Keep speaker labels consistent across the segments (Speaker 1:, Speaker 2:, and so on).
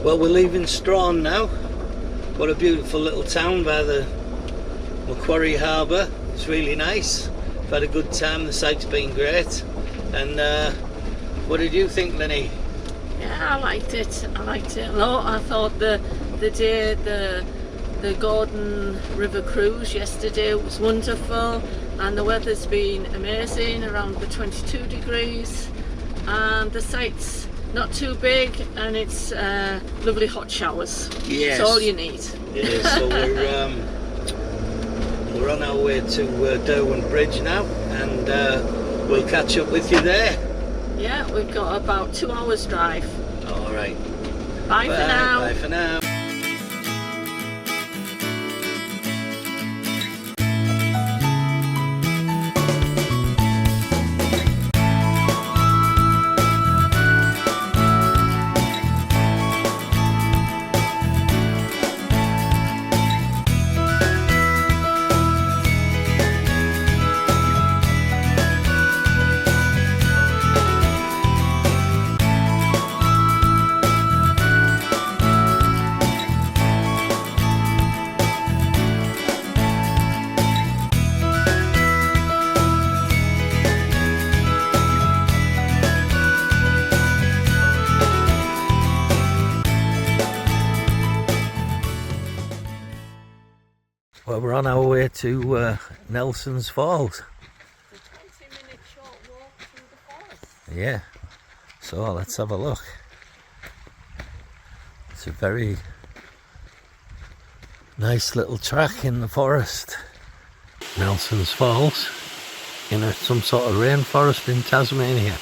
Speaker 1: Well, we're leaving Strawn now. What a beautiful little town by the Macquarie Harbour. It's really nice. I've had a good time, the site's been great. And what did you think, Lenny?
Speaker 2: Yeah, I liked it a lot. I thought the Gordon River cruise yesterday was wonderful, and the weather's been amazing, around the 22 degrees, and the site's not too big, and it's lovely hot showers.
Speaker 1: Yes,
Speaker 2: it's all you need.
Speaker 1: It is. So we're on our way to Derwent Bridge now, and we'll catch up with you there.
Speaker 2: Yeah, we've got about 2 hours drive.
Speaker 1: All right.
Speaker 2: Bye for now.
Speaker 1: Bye for now. Well, we're on our way to Nelson's Falls.
Speaker 2: It's a 20-minute short walk through the forest.
Speaker 1: Yeah, so let's have a look. It's a very nice little track in the forest. Nelson's Falls, in some sort of rainforest in Tasmania.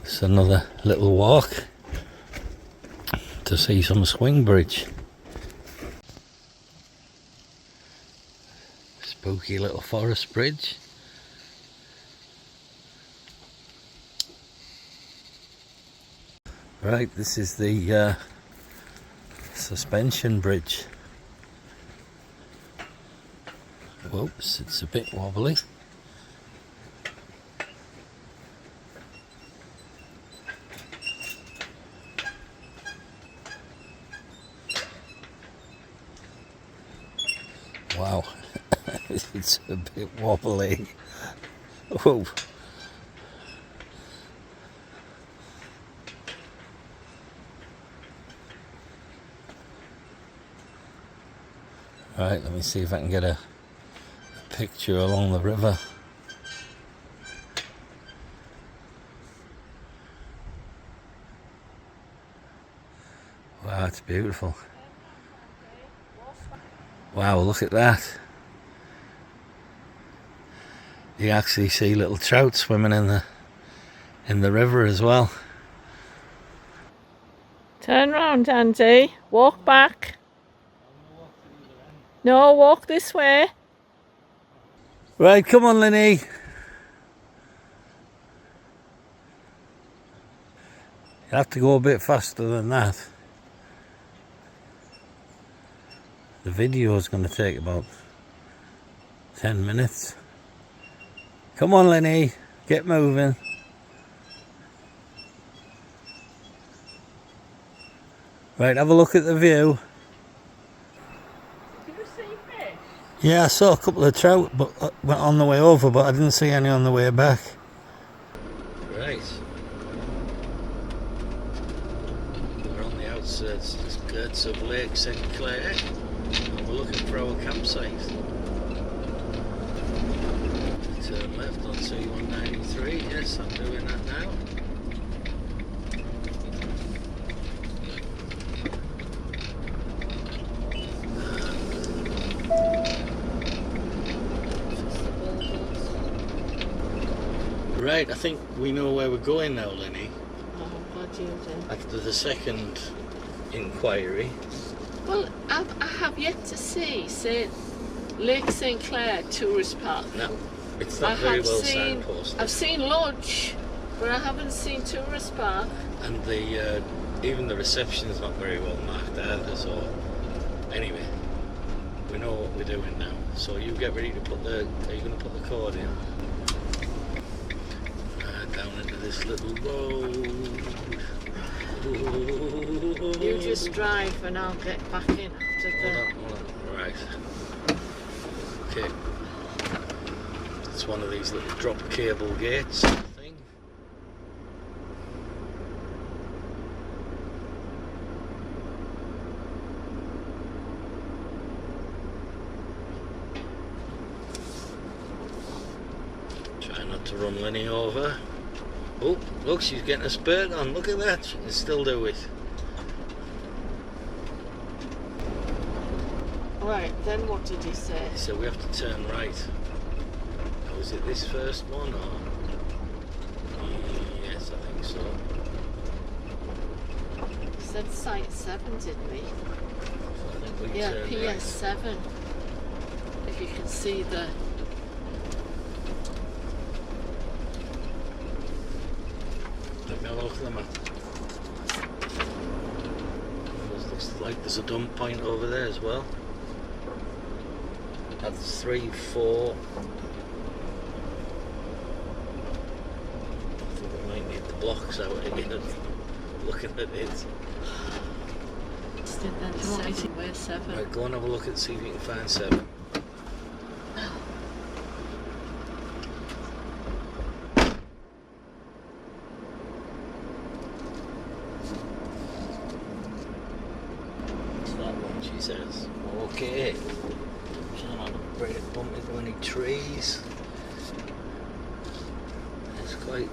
Speaker 1: It's another little walk to see some swing bridge. Spooky little forest bridge. Right, this is the suspension bridge. Whoops, it's a bit wobbly. Wow, it's a bit wobbly. Whoa. Right, let me see if I can get a picture along the river. Wow, it's beautiful. Wow, look at that. You actually see little trout swimming in the river as well.
Speaker 2: Turn round, Andy. Walk back. No, walk this way.
Speaker 1: Right, come on, Lenny. You have to go a bit faster than that. The video is going to take about 10 minutes. Come on, Lenny, get moving. Right, have a look at the view.
Speaker 2: Did you see fish?
Speaker 1: Yeah, I saw a couple of trout but on the way over, but I didn't see any on the way back. Right. We're on the outskirts of Lake St. Clair, and we're looking for our campsite. Turn left on C193, yes, I'm doing that now. Right, I think we know where we're going now, Lenny.
Speaker 2: Oh, God, you do.
Speaker 1: After the second inquiry.
Speaker 2: Well, I have yet to see, say, Lake St Clair Tourist Park.
Speaker 1: No, it's not very well signposted.
Speaker 2: I've seen Lodge, but I haven't seen Tourist Park.
Speaker 1: And the even the reception is not very well marked either. So anyway, we know what we're doing now. So you get ready to put the. Are you going to put the code in? Down into this little road.
Speaker 2: You just drive and I'll get back in after the...
Speaker 1: Hold on. Right. Okay. It's one of these little drop cable gates thing. Try not to run Lenny over. Oh, look, she's getting a spurt on. Look at that. She can still do it.
Speaker 2: Right, then what did he say?
Speaker 1: So we have to turn right. Now, was it this first one or? Yes, I think so.
Speaker 2: He said site 7, didn't he?
Speaker 1: So I think we
Speaker 2: Yeah,
Speaker 1: turn
Speaker 2: PS7. If you can see the...
Speaker 1: Let me have a look at the map. Looks like there's a dump point over there as well. That's 3, 4. I think we might need the blocks out again. Looking at it.
Speaker 2: Where's 7?
Speaker 1: Right, go and have a look and see if you can find 7. It's that one, she says. Okay. Trying not to bump into any trees. It's quite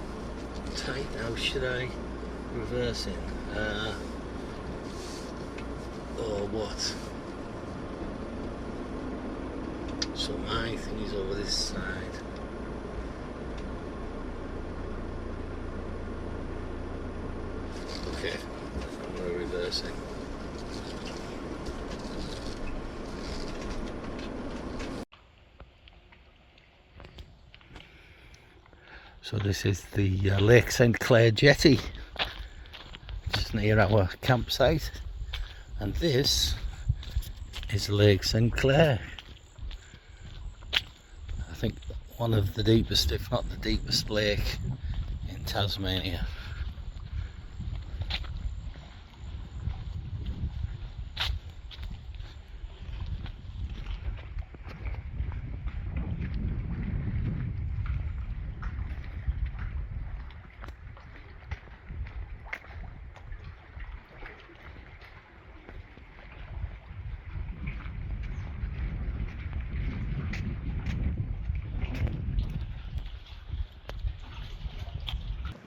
Speaker 1: tight now. Should I reverse in? Or what? So my thing is over this side. Okay, I'm going to reverse in. So this is the Lake St Clair jetty, just near our campsite, and this is Lake St Clair. I think one of the deepest, if not the deepest lake in Tasmania.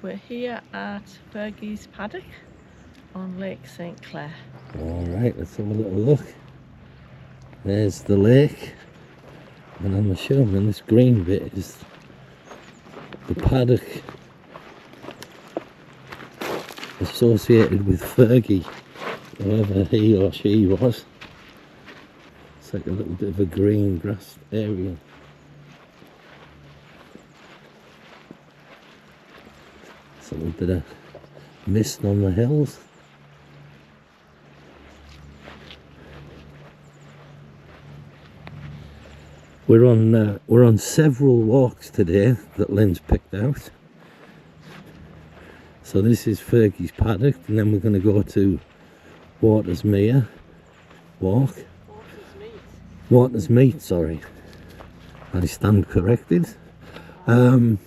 Speaker 2: We're here at Fergie's Paddock on Lake St Clair.
Speaker 1: Alright, let's have a little look. There's the lake, and I'm assuming this green bit is the paddock associated with Fergie, whoever he or she was. It's like a little bit of a green grass area. A little bit of mist on the hills. We're on several walks today that Lynn's picked out. So this is Fergie's Paddock, and then we're going to go to Waters Mere walk. Waters Meet, sorry. I stand corrected. And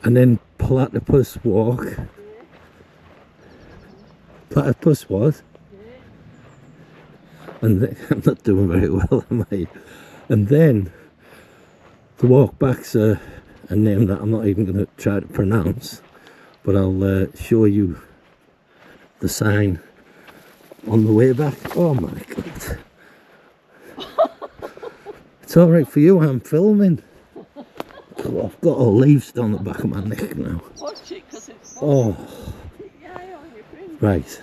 Speaker 1: then Platypus walk. Platypus what? And I'm not doing very well, am I? And then the walk back's a name that I'm not even going to try to pronounce, but I'll show you the sign on the way back. Oh my god. It's alright for you, I'm filming. Oh, I've got all leaves down the back of my neck now.
Speaker 2: Watch it, because it's...
Speaker 1: Oh.
Speaker 2: Keep your eye on your finger.
Speaker 1: Right.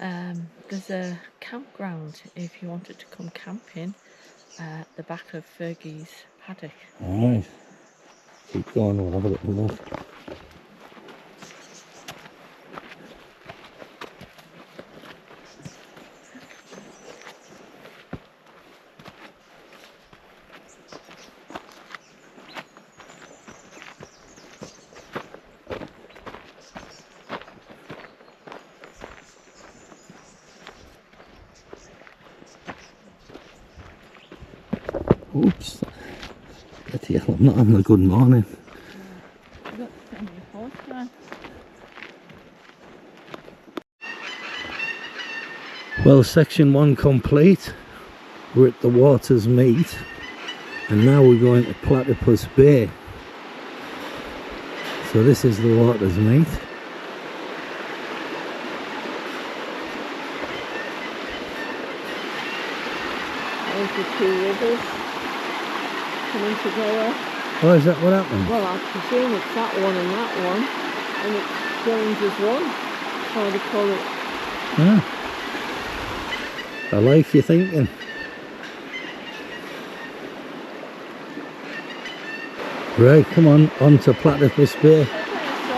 Speaker 2: there's a campground if you wanted to come camping at the back of Fergie's paddock.
Speaker 1: Alright, keep going, we'll have a little look. Oops, bloody hell, I'm not having a good morning. Well, section 1 complete. We're at the Waters Meet, and now we're going to Platypus Bay. So this is the Waters Meet.
Speaker 2: There's the 2 rivers coming together.
Speaker 1: Oh, is that what happened?
Speaker 2: Well, I presume it's that one and that one, and it joins as one. That's why they call it.
Speaker 1: Yeah. I like your thinking. Right, come on to Platypus Bay.
Speaker 2: Okay, so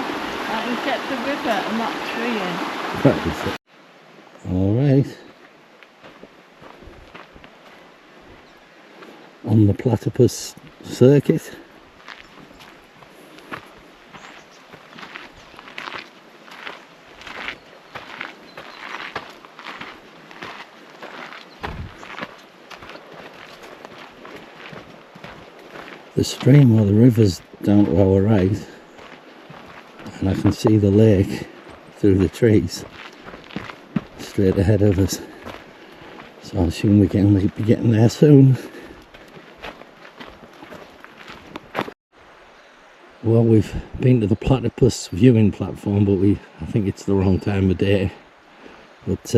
Speaker 2: I can get the river and that tree in.
Speaker 1: Alright. On the Platypus circuit. The stream or the river's down to our right, and I can see the lake through the trees straight ahead of us, so I assume we can be getting there soon. Well, we've been to the Platypus viewing platform, but I think it's the wrong time of day. But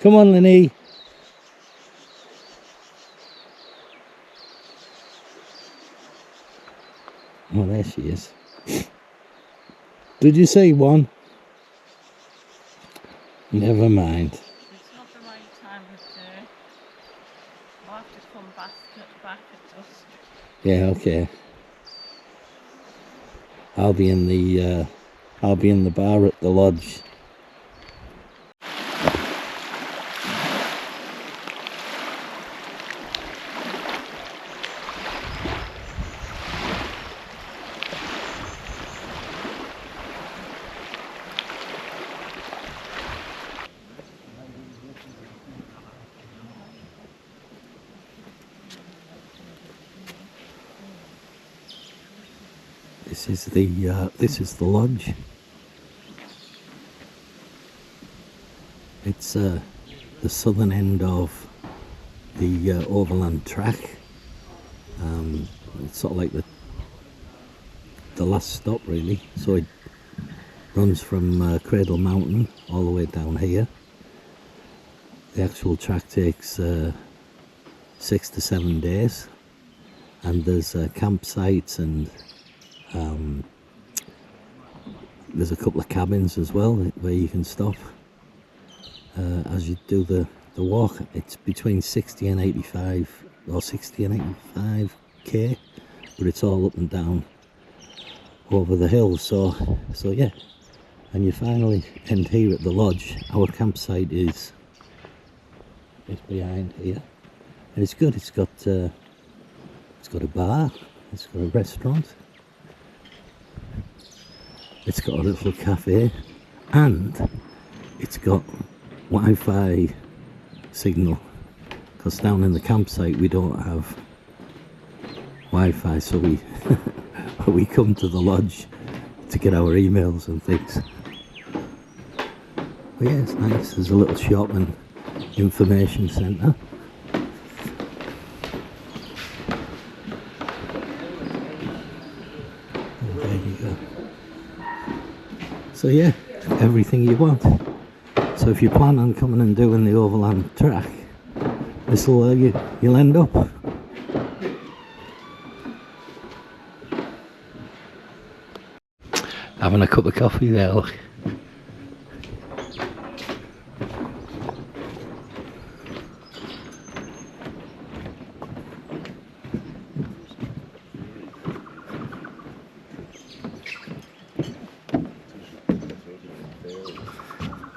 Speaker 1: come on, Lynn. Oh, there she is. Did you see one? Never mind.
Speaker 2: It's not the right time of day. I'll have to come back at dusk.
Speaker 1: Yeah, okay. I'll be in the bar at the lodge. This is the lodge. It's the southern end of the overland track. It's sort of like the last stop, really. So it runs from Cradle Mountain all the way down here. The actual track takes 6 to 7 days, and there's campsites and there's a couple of cabins as well where you can stop as you do the walk. It's between 60 and 85 or 60 and 85k, but it's all up and down over the hills. So yeah, and you finally end here at the lodge. Our campsite is behind here, and it's good. It's got a bar, it's got a restaurant, it's got a little cafe, and it's got Wi-Fi signal, because down in the campsite we don't have Wi-Fi, so we come to the lodge to get our emails and things. But yeah, it's nice. There's a little shop and information centre. And there you go. So yeah, everything you want. So if you plan on coming and doing the overland track, this will where you'll end up. Having a cup of coffee there, look.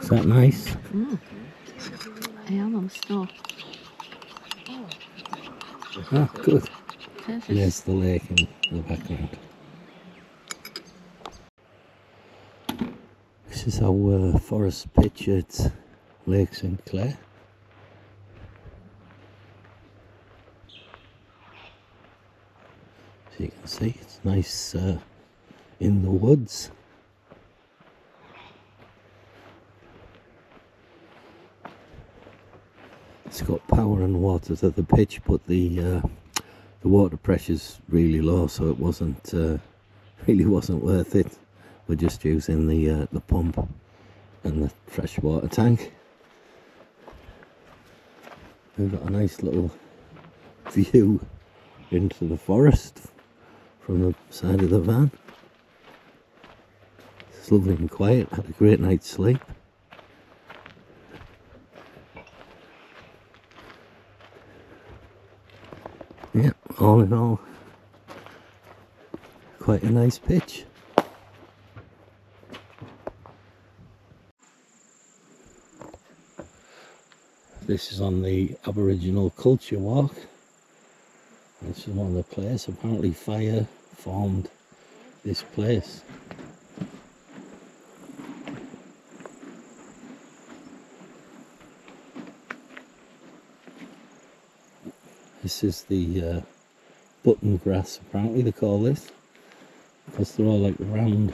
Speaker 1: Is that nice?
Speaker 2: I am, I'm stuck.
Speaker 1: Oh, good.
Speaker 2: Perfect.
Speaker 1: There's the lake in the background. This is our forest pitch at Lake St. Clair. So you can see it's nice in the woods. It's got power and water to the pitch, but the water pressure's really low, so it wasn't really wasn't worth it. We're just using the pump and the fresh water tank. We've got a nice little view into the forest from the side of the van. It's lovely and quiet. Had a great night's sleep. Yeah, all in all, quite a nice pitch. This is on the Aboriginal Culture Walk. This is one of the places. Apparently fire formed this place. This is the button grass, apparently they call this, because they're all like round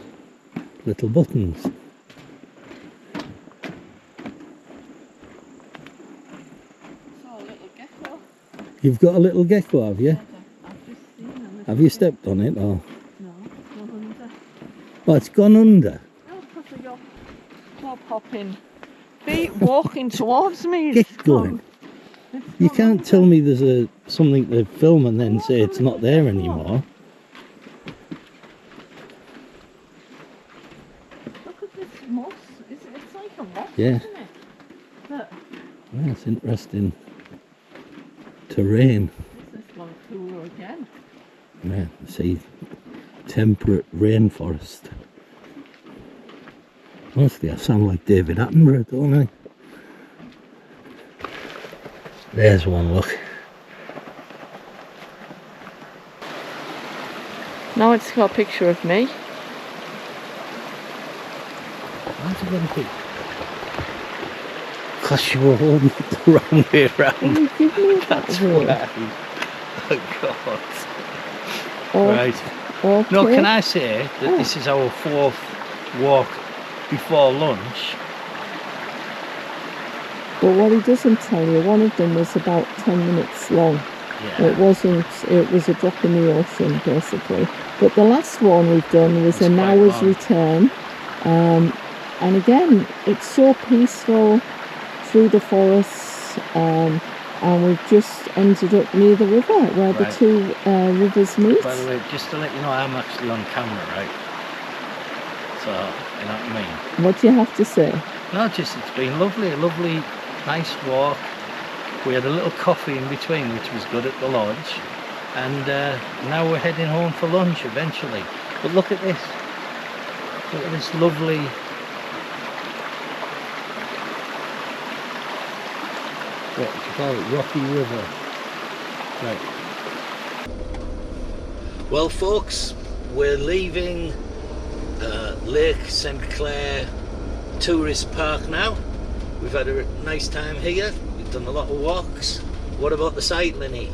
Speaker 1: little buttons. You've got a little gecko, have you?
Speaker 2: I've just seen them.
Speaker 1: Have you stepped on it, or?
Speaker 2: No, it's not under.
Speaker 1: Oh, it's gone under.
Speaker 2: No, because of your popping feet walking towards me.
Speaker 1: Get going. You can't tell me there's something to film and then say it's not there anymore.
Speaker 2: Look at this moss. It's like a moss,
Speaker 1: Yeah.
Speaker 2: isn't it? Look.
Speaker 1: Yeah, it's interesting terrain.
Speaker 2: This is one cooler again.
Speaker 1: Yeah, see, temperate rainforest. Honestly, I sound like David Attenborough, don't I? There's one, look.
Speaker 2: Now it's got a picture of me.
Speaker 1: Why's it got a picture? Because you were holding it the wrong way around.
Speaker 2: Give me
Speaker 1: That's
Speaker 2: that
Speaker 1: why. Oh God.
Speaker 2: Oh,
Speaker 1: Right.
Speaker 2: okay.
Speaker 1: No, can I say that this is our fourth walk before lunch?
Speaker 2: But what he doesn't tell you, one of them was about 10 minutes long.
Speaker 1: Yeah.
Speaker 2: It wasn't, it was a drop in the ocean basically. But the last one we've done was an hour's
Speaker 1: long.
Speaker 2: return. And again, it's so peaceful through the forests. And we've just ended up near the river where the two rivers meet.
Speaker 1: By the way, just to let you know, I'm actually on camera, right? So, you know what I mean?
Speaker 2: What do you have to say?
Speaker 1: No, just it's been lovely, nice walk. We had a little coffee in between, which was good at the lodge. And now we're heading home for lunch eventually. But look at this. Look at this lovely... what do you call it? Rocky River. Right. Well folks, we're leaving Lake St. Clair Tourist Park now. We've had a nice time here. We've done a lot of walks. What about the site, Linny?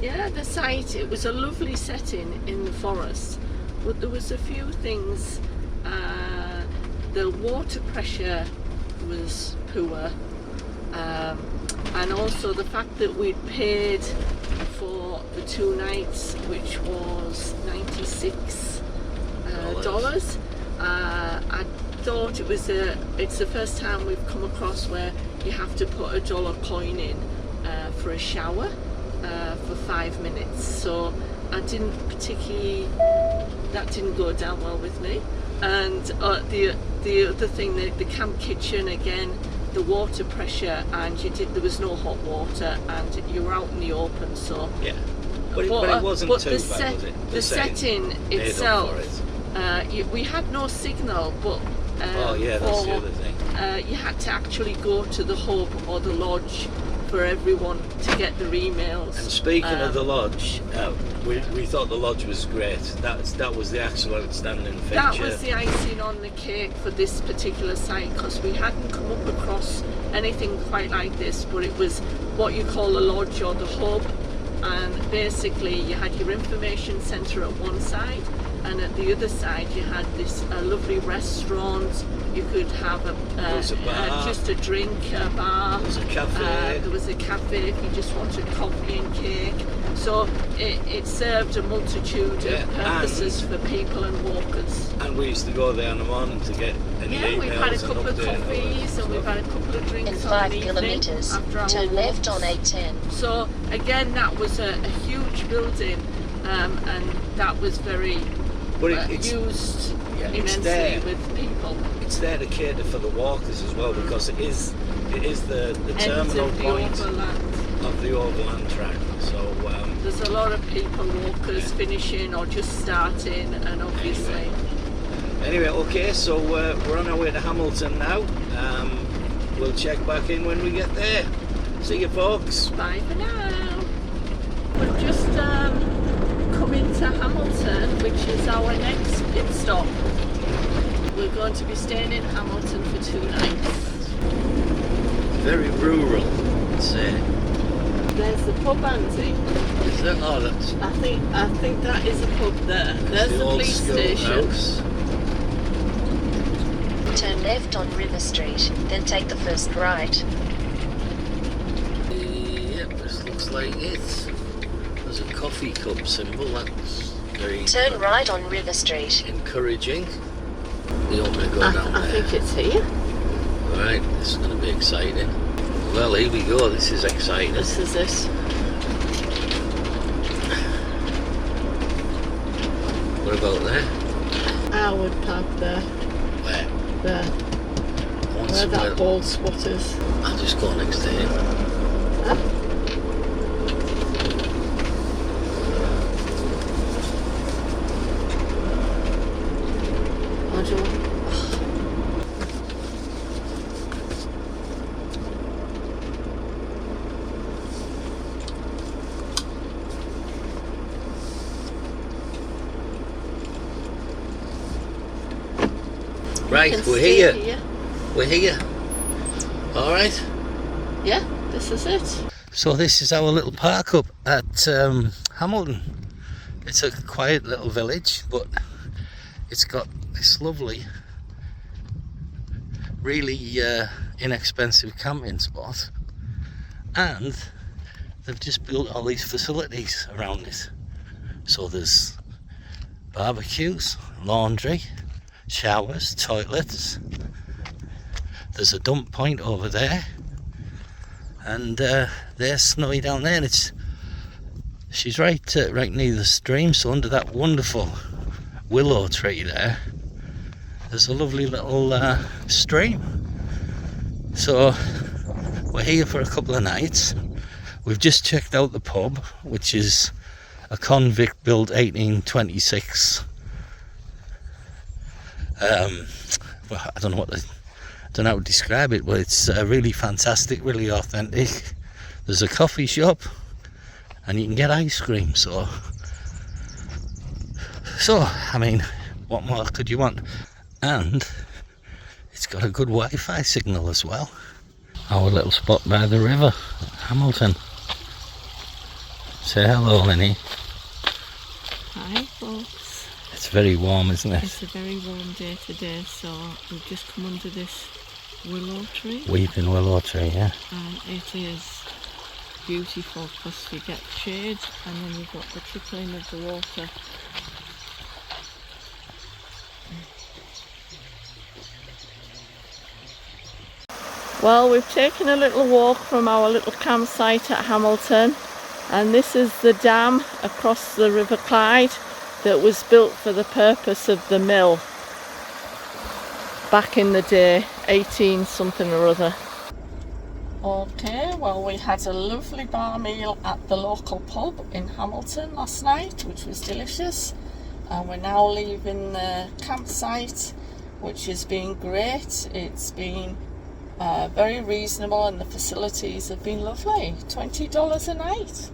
Speaker 2: Yeah, the site, it was a lovely setting in the forest, but there was a few things. The water pressure was poor, and also the fact that we'd paid for the 2 nights, which was $96. I thought it's the first time we've come across where you have to put a $1 coin in for a shower for 5 minutes. So I didn't particularly, that didn't go down well with me. And the other thing, the camp kitchen again, the water pressure, and there was no hot water, and you were out in the open. So
Speaker 1: yeah, but it wasn't too bad, was it?
Speaker 2: The setting itself, we had no signal, but
Speaker 1: oh yeah, that's the other thing.
Speaker 2: you had to actually go to the hub or the lodge for everyone to get their emails.
Speaker 1: And speaking of the lodge, we thought the lodge was great. That was the actual outstanding feature.
Speaker 2: That was the icing on the cake for this particular site, because we hadn't come up across anything quite like this, but it was what you call the lodge or the hub, and basically you had your information centre at one side, and at the other side you had this lovely restaurant. You could have just a drink, a bar.
Speaker 1: There was a cafe.
Speaker 2: There was a cafe if you just wanted coffee and cake. So it served a multitude of purposes for people and walkers.
Speaker 1: And we used to go there in the morning to get any emails.
Speaker 2: We've had a couple of
Speaker 1: and
Speaker 2: coffees and we've had a couple of drinks
Speaker 3: in
Speaker 2: on
Speaker 3: 5
Speaker 2: the
Speaker 3: kilometres,
Speaker 2: after our
Speaker 3: turn
Speaker 2: walk.
Speaker 3: left on 810.
Speaker 2: So again, that was a huge building, and that was very used immensely with people.
Speaker 1: It's there to cater for the walkers as well, because it is the terminal point of the overland track. So
Speaker 2: there's a lot of people, walkers finishing or just starting, and obviously.
Speaker 1: Anyway, okay, so we're on our way to Hamilton now. We'll check back in when we get there. See you, folks.
Speaker 2: Bye for now. We've just come into Hamilton, which is our next pit stop. We're going to be staying in Hamilton for 2 nights.
Speaker 1: Very rural, let's say.
Speaker 2: There's the pub, Andy.
Speaker 1: Is that? Oh, that's...
Speaker 2: I think that is a pub there. There's the police station.
Speaker 1: House.
Speaker 3: Turn left on River Street, then take the first right.
Speaker 1: Yep, this looks like it. There's a coffee cup symbol. That's very...
Speaker 3: Turn right on River Street.
Speaker 1: encouraging. You want me to go down there?
Speaker 2: I think it's here.
Speaker 1: Right, this is going to be exciting. Well, here we go. This is exciting.
Speaker 2: This is it.
Speaker 1: What about there?
Speaker 2: I would park there.
Speaker 1: Where?
Speaker 2: There. Where that bald spot is.
Speaker 1: I'll just go next to him.
Speaker 2: Huh?
Speaker 1: Right, we're here. We're here. All right.
Speaker 2: Yeah, this is it.
Speaker 1: So this is our little park up at Hamilton. It's a quiet little village, but it's got this lovely, really inexpensive camping spot, and they've just built all these facilities around it. So there's barbecues, laundry, showers, toilets. There's a dump point over there, and there's Snowy down there, and she's right near the stream. So under that wonderful willow tree there's a lovely little stream. So we're here for a couple of nights. We've just checked out the pub, which is a convict built 1826. Well, I don't know how to describe it, but it's really fantastic, really authentic. There's a coffee shop, and you can get ice cream. So I mean, what more could you want? And it's got a good Wi-Fi signal as well. Our little spot by the river, Hamilton. Say hello, Lynn.
Speaker 2: Hi, folks.
Speaker 1: It's very warm, isn't it?
Speaker 2: It's a very warm day today, so we've just come under this willow tree.
Speaker 1: Weeping willow tree, yeah.
Speaker 2: And it is beautiful because you get shade, and then you've got the trickling of the water. Well, we've taken a little walk from our little campsite at Hamilton, and this is the dam across the River Clyde that was built for the purpose of the mill back in the day, 18 something or other. Okay, well, we had a lovely bar meal at the local pub in Hamilton last night, which was delicious, and we're now leaving the campsite. which has been great. It's been very reasonable, and the facilities have been lovely. $20 a night.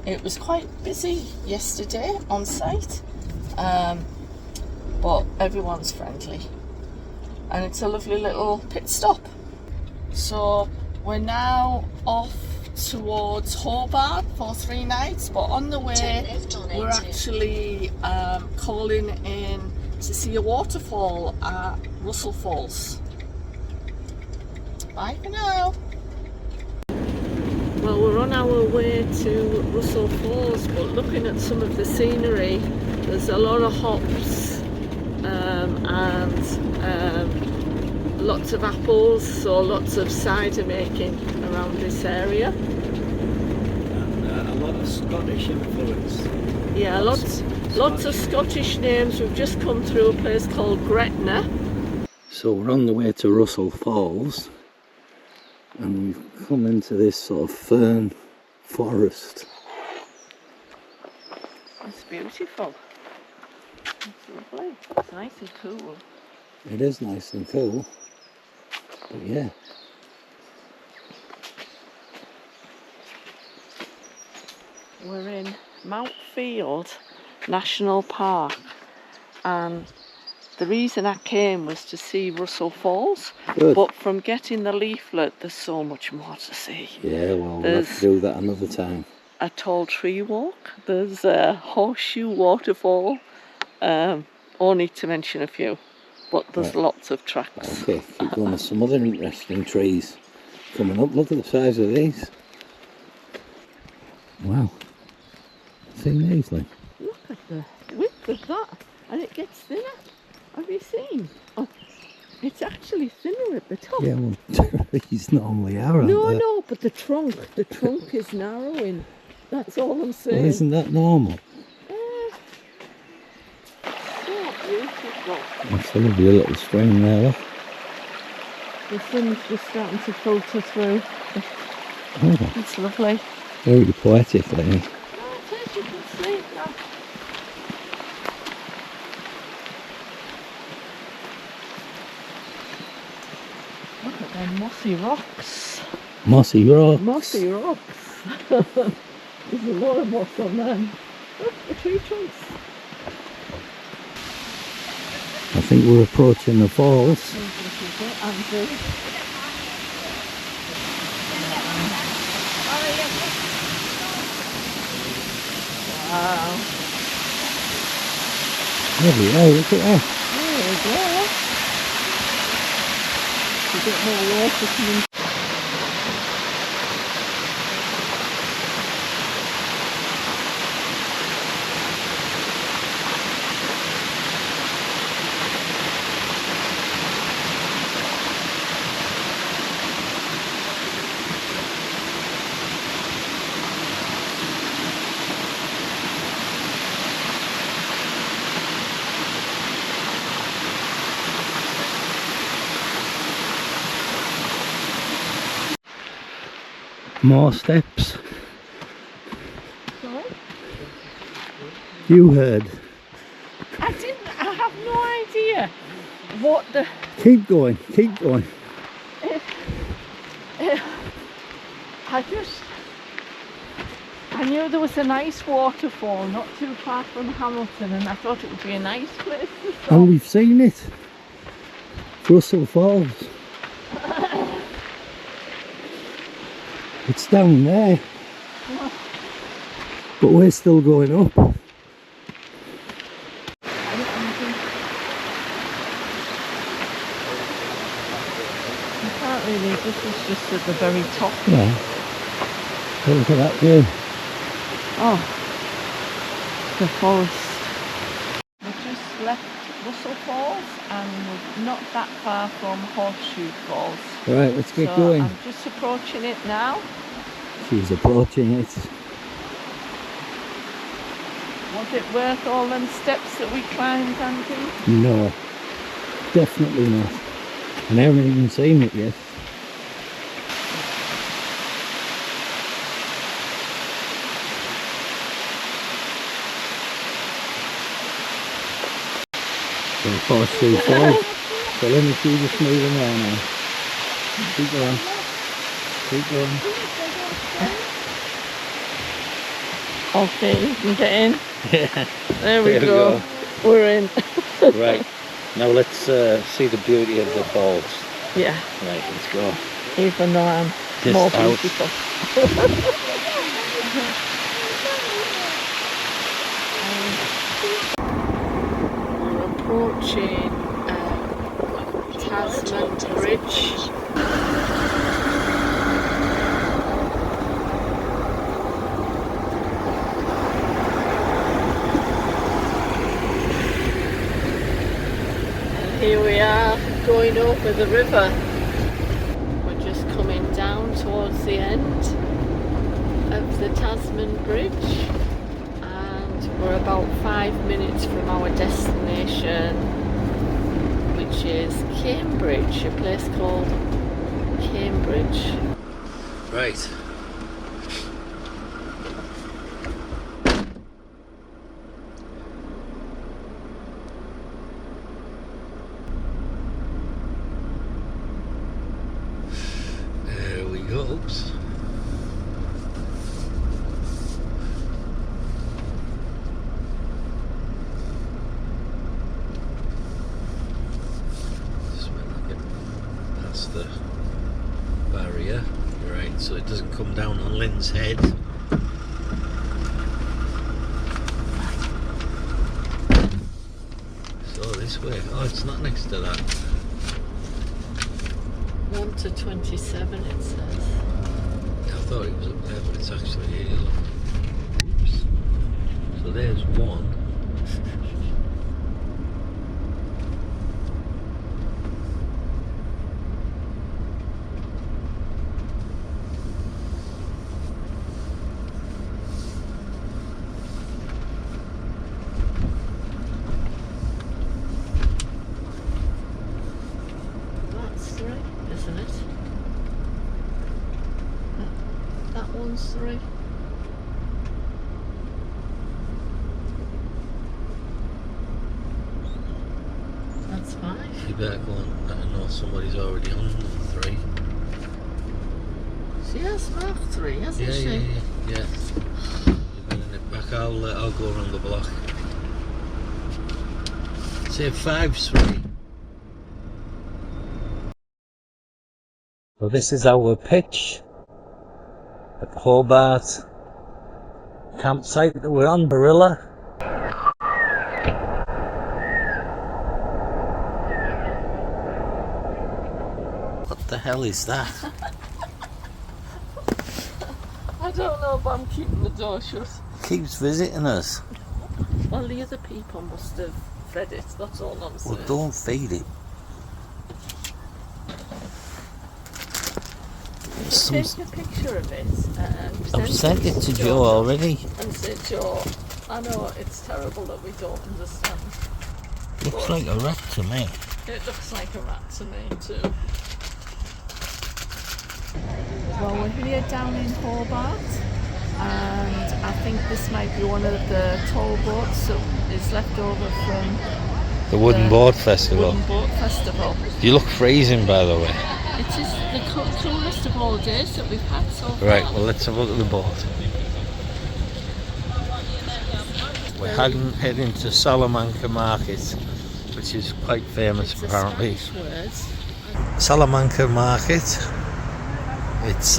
Speaker 2: It was quite busy yesterday on site, but everyone's friendly, and it's a lovely little pit stop. So we're now off towards Hobart for 3 nights, but on the way we're actually calling in to see a waterfall at Russell Falls. Bye for now. Well, we're on our way to Russell Falls, but looking at some of the scenery, there's a lot of hops and lots of apples, so lots of cider making around this area.
Speaker 1: And a lot of Scottish influence.
Speaker 2: Yeah, lots of Scottish names. We've just come through a place called Gretna.
Speaker 1: So we're on the way to Russell Falls, and we've come into this sort of fern forest.
Speaker 2: It's beautiful. It's lovely. It's nice and cool.
Speaker 1: It is nice and cool, but yeah.
Speaker 2: We're in Mount Field National Park, and the reason I came was to see Russell Falls.
Speaker 1: Good.
Speaker 2: But from getting the leaflet, there's so much more to see.
Speaker 1: Yeah, well, we'll have to do that another time.
Speaker 2: A tall tree walk, there's a horseshoe waterfall, only to mention a few, but there's lots of tracks.
Speaker 1: Okay, keep going. There's some other interesting trees coming up. Look at the size of these. Wow. Seen these, Lynn?
Speaker 2: Look at the width of that, and it gets thinner. Have you seen? Oh, it's actually thinner at the top.
Speaker 1: Yeah, well, trees normally are, aren't they?
Speaker 2: No, but the trunk is narrowing. That's all I'm saying.
Speaker 1: Well, isn't that normal?
Speaker 2: So beautiful.
Speaker 1: That's a lovely little stream there, look.
Speaker 2: The sun's just starting to filter through.
Speaker 1: Oh,
Speaker 2: It's lovely.
Speaker 1: very poetic, Lynn.
Speaker 2: Oh, it is, you can see that. Look at them mossy rocks.
Speaker 1: Mossy rocks.
Speaker 2: Mossy rocks. There's a lot of moss on them. Look, the tree trunks.
Speaker 1: I think we're approaching the falls.
Speaker 2: Wow.
Speaker 1: Bloody hell, look at that.
Speaker 2: There we go. A bit more water coming.
Speaker 1: More steps.
Speaker 2: Sorry?
Speaker 1: You heard.
Speaker 2: I have no idea what the...
Speaker 1: Keep going, keep going.
Speaker 2: I knew there was a nice waterfall not too far from Hamilton, and I thought it would be a nice place to stop.
Speaker 1: And we've seen it. Russell Falls. It's down there. But we're still going up.
Speaker 2: Can't really, this is just at the very top.
Speaker 1: Yeah. Look at that view.
Speaker 2: Oh, the forest. We've just left Russell Falls and we're not that far from Horseshoe Falls.
Speaker 1: Right, let's get
Speaker 2: So
Speaker 1: going.
Speaker 2: I'm just approaching it now.
Speaker 1: She's approaching it.
Speaker 2: Was it worth all them steps that we climbed, Andy?
Speaker 1: No, definitely not. And I haven't even seen it yet. So 435. So let me see the smoothing around now. Keep going. Keep going.
Speaker 2: Okay, you can get in.
Speaker 1: Yeah.
Speaker 2: There we go. We're in.
Speaker 1: Right. Now let's see the beauty of the falls.
Speaker 2: Yeah.
Speaker 1: Right, let's go.
Speaker 2: Even though I'm
Speaker 1: Just
Speaker 2: more
Speaker 1: out.
Speaker 2: beautiful. We're approaching Tasman Bridge. And here we are going over the river. We're just coming down towards the end of the Tasman Bridge. We're about 5 minutes from our destination, which is Cambridge, a place called Cambridge.
Speaker 1: Right. There we go. Oops. The barrier, right, so it doesn't come down on Lynn's head. So this way, oh, it's not next to that.
Speaker 2: 1 to 27 it says.
Speaker 1: I thought it was up there, but it's actually here. Oops. So there's one.
Speaker 2: Isn't it? That one's 3. That's 5.
Speaker 1: You better go on. I know somebody's already on 3.
Speaker 2: She has marked 3, hasn't she?
Speaker 1: Yeah. You're bringing it back. I'll go around the block. Say 5's 3. Well, this is our pitch at the Hobart campsite that we're on, Barilla. What the hell is that?
Speaker 2: I don't know, but I'm keeping the door shut.
Speaker 1: Keeps visiting us.
Speaker 2: Well, the other people must have fed it, that's all I'm saying.
Speaker 1: Well, don't feed it.
Speaker 2: Take a picture of it.
Speaker 1: I've sent it to Joe already.
Speaker 2: And say, Joe, I know it's terrible that we don't understand.
Speaker 1: Looks like a rat to me.
Speaker 2: It looks like a rat to me too. Well, we're here down in Hobart, and I think this might be one of the toll boats that is left over from
Speaker 1: The Wooden Boat Festival.
Speaker 2: Wooden Boat Festival.
Speaker 1: You look freezing, by the way.
Speaker 2: It is the coolest of all days that we've had so far.
Speaker 1: Right, well, let's have a look at the boat. We're heading to Salamanca Market, which is quite famous apparently. Salamanca Market. It's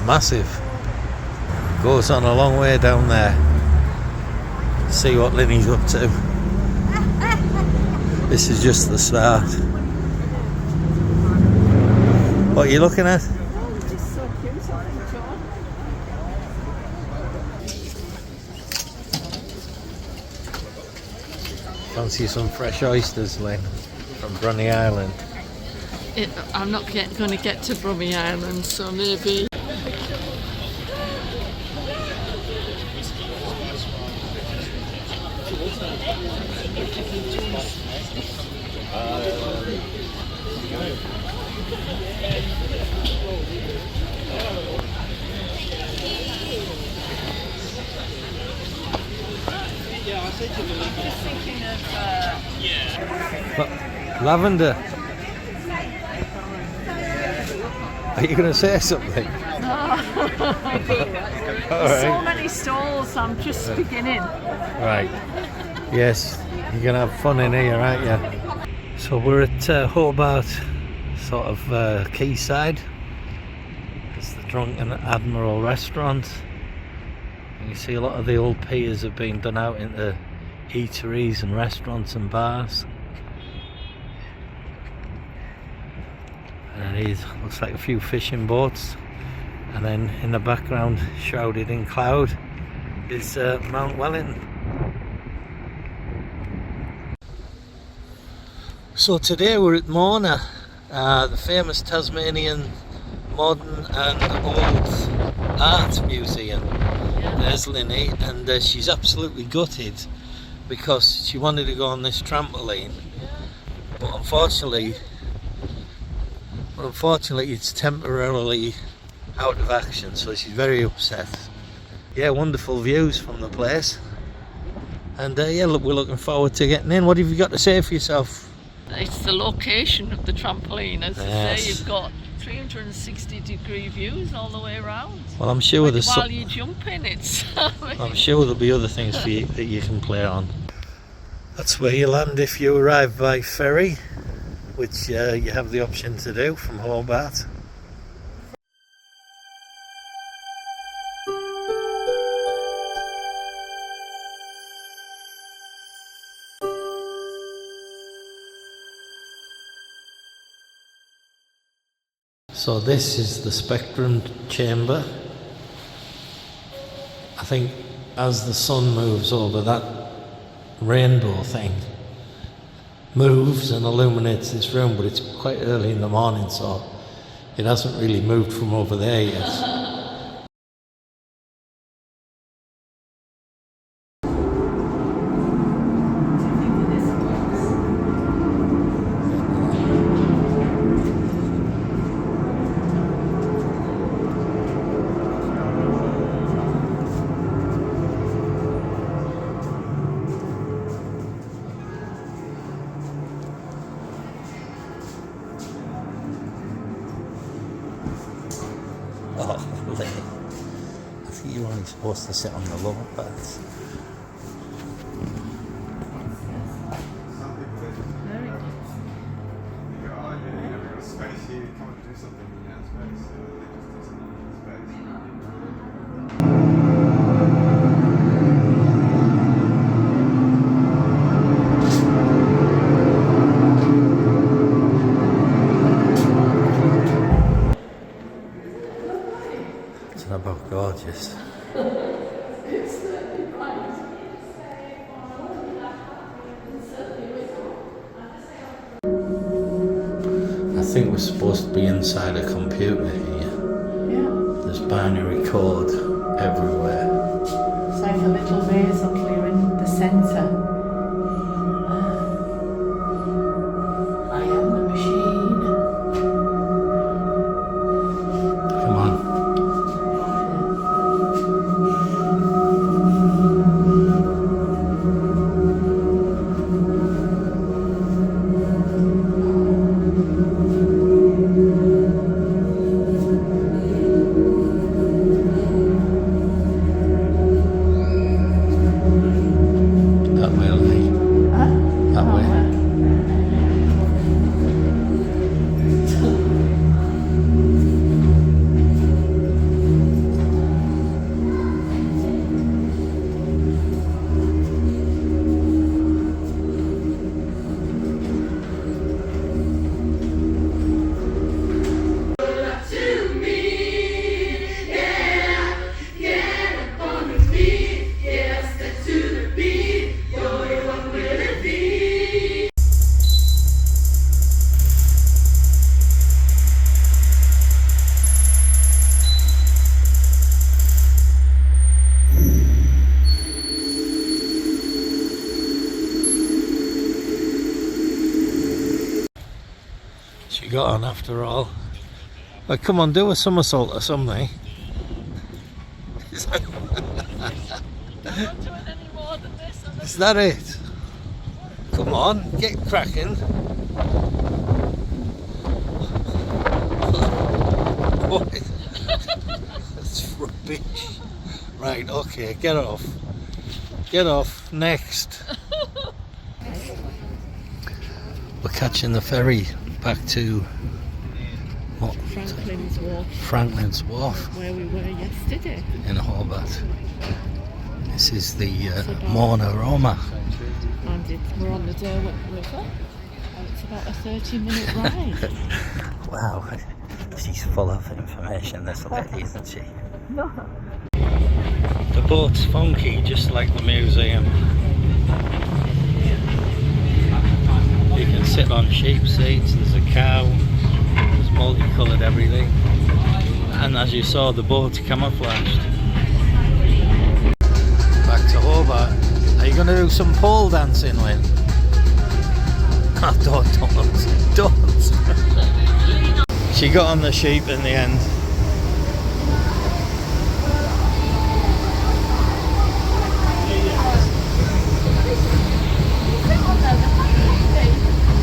Speaker 1: massive. Goes on a long way down there. See what Linny's up to. This is just the start. What are you looking at?
Speaker 2: Oh, it's just so cute, I think, John.
Speaker 1: Fancy some fresh oysters, Lynn, from Brunny Island.
Speaker 2: I'm not going to get to Brummy Island, so maybe. Just thinking of
Speaker 1: But lavender. Are you going to say something?
Speaker 2: so many stalls, I'm just beginning.
Speaker 1: Right. Yes, you're going to have fun in here, aren't you? So we're at Hobart, sort of quayside. It's the Drunken Admiral restaurant. And you see a lot of the old piers have been done out into eateries and restaurants and bars. And it looks like a few fishing boats. And then in the background, shrouded in cloud, is Mount Wellington. So today we're at Mona, the famous Tasmanian modern and old art museum. There's Lynn, and she's absolutely gutted because she wanted to go on this trampoline, but unfortunately it's temporarily out of action, so she's very upset. Yeah, wonderful views from the place, and yeah, look, we're looking forward to getting in. What have you got to say for yourself?
Speaker 2: It's the location of the trampoline, as I say, you've got 360-degree views all the way around.
Speaker 1: Well, I'm sure
Speaker 2: while you're jumping,
Speaker 1: I'm sure there'll be other things for you that you can play on. That's where you land if you arrive by ferry, which you have the option to do from Hobart. So this is the spectrum chamber. I think as the sun moves over, that rainbow thing moves and illuminates this room, but it's quite early in the morning, so it hasn't really moved from over there yet. Oh, Lynn. I think you're only supposed to sit on the lower parts. About gorgeous. I think we're supposed to be inside a computer here. Yeah. There's binary code everywhere.
Speaker 2: It's like a little maze up here in the centre. I am the machine.
Speaker 1: Come on. She got on after all. Well, come on, do a somersault or something.
Speaker 2: I'm not doing any more than this.
Speaker 1: Is that it? Come on, get cracking. What? That's rubbish. Right, okay, get off. Get off. Next. We're catching the ferry back to what?
Speaker 2: Franklin's Wharf,
Speaker 1: Franklin's Wharf
Speaker 2: where we were yesterday.
Speaker 1: in Hobart. This is the Motorhome.
Speaker 2: And we're on the Derwent River, and it's about a 30-minute ride.
Speaker 1: Wow, she's full of information, this lady, isn't she?
Speaker 2: No.
Speaker 1: The boat's funky, just like the museum. You can sit on sheep seats, there's a cow, there's multicoloured everything. And as you saw, the boat's camouflaged. Back to Hobart. Are you going to do some pole dancing, Lynn? Oh, don't. She got on the sheep in the end.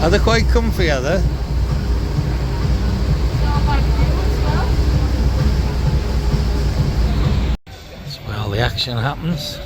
Speaker 1: Are they quite comfy, are they? That's where all the action happens.